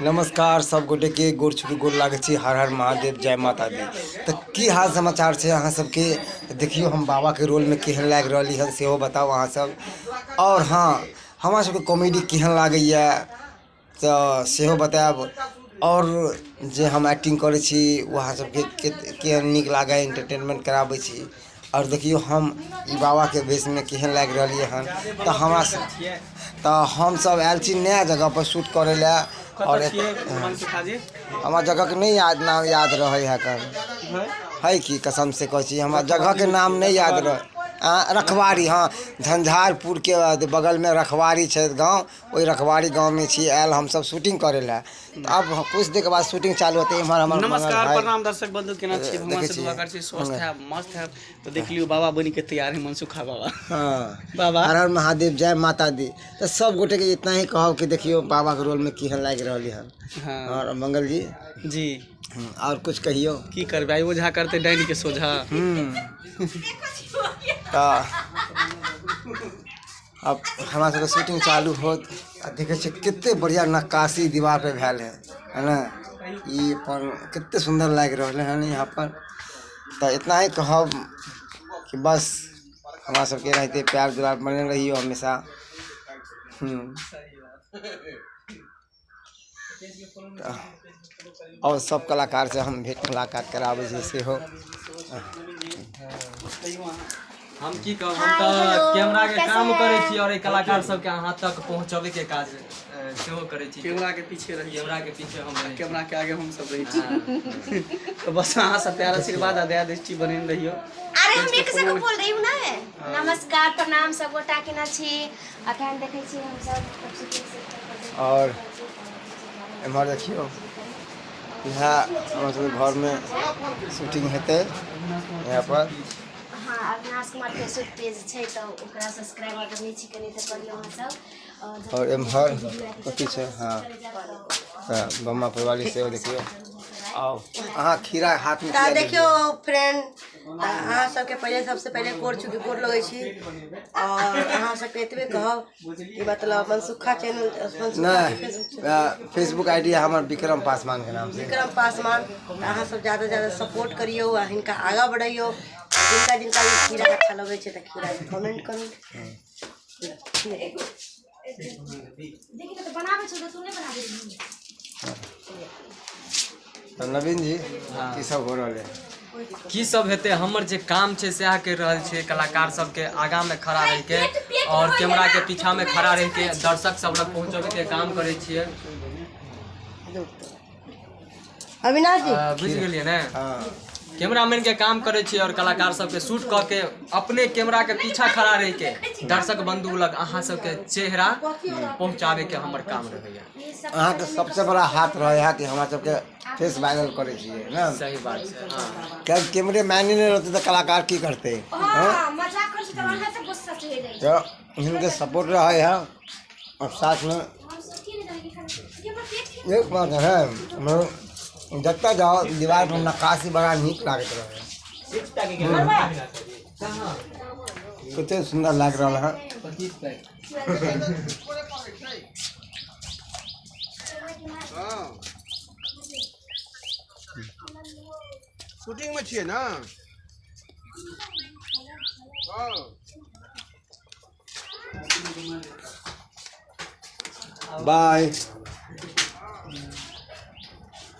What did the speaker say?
नमस्कार सब गोटे के गोर छुके गोर लागे छी। हर हर महादेव, जय माता दी। तो की हाल समाचार है अहाँ सबके? देखियो हम बाबा के रोल में केहन लाग रही है सेहो बताओ अहाँ सब। और हाँ, हमारा सबके कॉमेडी केहन लागैया तो सेहो बताएब। और जे हम एक्टिंग करे छी वहाँ सबके केहन नीक लागे, एंटरटेनमेंट कराबै छी। और देखियो हम ई बाबा के वेश में केहन लाग रही हन। तो हमरा तो हम सब आयल छी नया जगह पर शूट करे ला। और हमारा जगह के नहीं नाम याद रहे है है कि कसम से कह छी हमारा जगह के नाम नहीं याद रहे। रखवारी, हाँ, झंझारपुर के बगल में रखवारी है गांव। वही रखवारी गांव में छी आयल हम सब शूटिंग करे ला। तो अब कुछ देर के बाद शूटिंग चालू होते है। नमस्कार प्रणाम दर्शक बंधु, केना छी? भगवान से दुआ कर छी स्वस्थ है, मस्त है। तो देख लियो बाबा बनी के तैयार है मनसुखा बाबा। हाँ बाबा हर हर महादेव, जय माता दी। तो सब गोटे के इतना ही कहो कि देखियो बाबा के रोल में केहन लाग रही है। हाँ। और मंगल जी जी और कुछ कहियो की करबे? ओझा करते डाइन के सोझा। अब हमारा सबके शूटिंग चालू होत। देखे छी कितने बढ़िया नक्काशी दीवार पे भेल है ना। ये पर कितने सुंदर लाग रहे हैं यहाँ पर। तो इतना ही कहब कि बस हमारा सबके रहते प्यार दुलार बने रहियो हमेशा। और सब कलाकार से हम भेंट मुलाकात करावे से हो। हम की कहब, हम तो कैमरा के काम करे छी और कलाकार सब के हाथ तक पहुंचावे के काज सेहो करे छी। कैमरा के पीछे रही, कैमरा के पीछे हम, कैमरा के आगे हम सब रही छी। तो बस अहाँ सब प्यार आशीर्वाद आ दया दृष्टि बनेन रहियो। अरे हम एक से बोल रही हूं ना। नमस्कार प्रणाम सब गोटा के ना छी। अखन देखे छी हम सब। और एमहर देखियो यहाँ हमारे घर में शूटिंग हेते यहाँ पर। हाँ, अविनाश कुमार फेसबुक पेज छै तो ओकरा सब्सक्राइब अगर नहीं छी कनी तो करियो अहाँ सब। और एमहर कथी छै? हाँ, बम्मा परिवारी से देखियो। आओ अहाँ खीरा हाथ में देखियो फ्रेंड, अहाँ सबके पहले सबसे पहले गोर छुके गोर लगे छी। और अहाँ सबके एतबे कहब कि मतलब मनसुखा चैनल फेसबुक आईडी है हमार विक्रम पासवान के नाम से। विक्रम पासवान, अहाँ सब ज्यादा ज्यादा सपोर्ट करियो, इनका आगा बढ़ाइयो। जिनका जिनका खीरा अच्छा लगे छै तो खीरा के कमेंट करू। देखि तो बनाबे छ तो तूने बना दे। तो नवीन जी की सब हो रहा है? की सब हेते? हमर जे काम छै से के रहल छै कलाकार सब के आगा में खड़ा रह के और कैमरा के पीछा में खड़ा रह के दर्शक सब तक पहुंचावे के काम करे छिए। अविनाश जी बुझ गेलिए ना? कैमरामैन के काम करे छी और कलाकार सब के शूट क के अपने कैमरा के पीछा खड़ा रह के दर्शक बंधु लग अहाँ सब के चेहरा पहुंचावे के हमर काम रहैया। अहाँ के सबसे बड़ा हाथ रहे है कि हमरा सब के फेस वायरल करे छिए ना। सही बात है। हां, क्या कैमरे मैन नहीं रहते तो कलाकार की करते? हां, मजाक कर छी तो अहाँ से गुस्सा चढ़ जाई। तो इनके सपोर्ट रहे है और साथ में एक बात है, जत्ता जाओ दीवार पर नक्काशी बड़ा नीक लागत रहे। कितने सुंदर लाग रहा है। शूटिंग में छिए ना। बाय।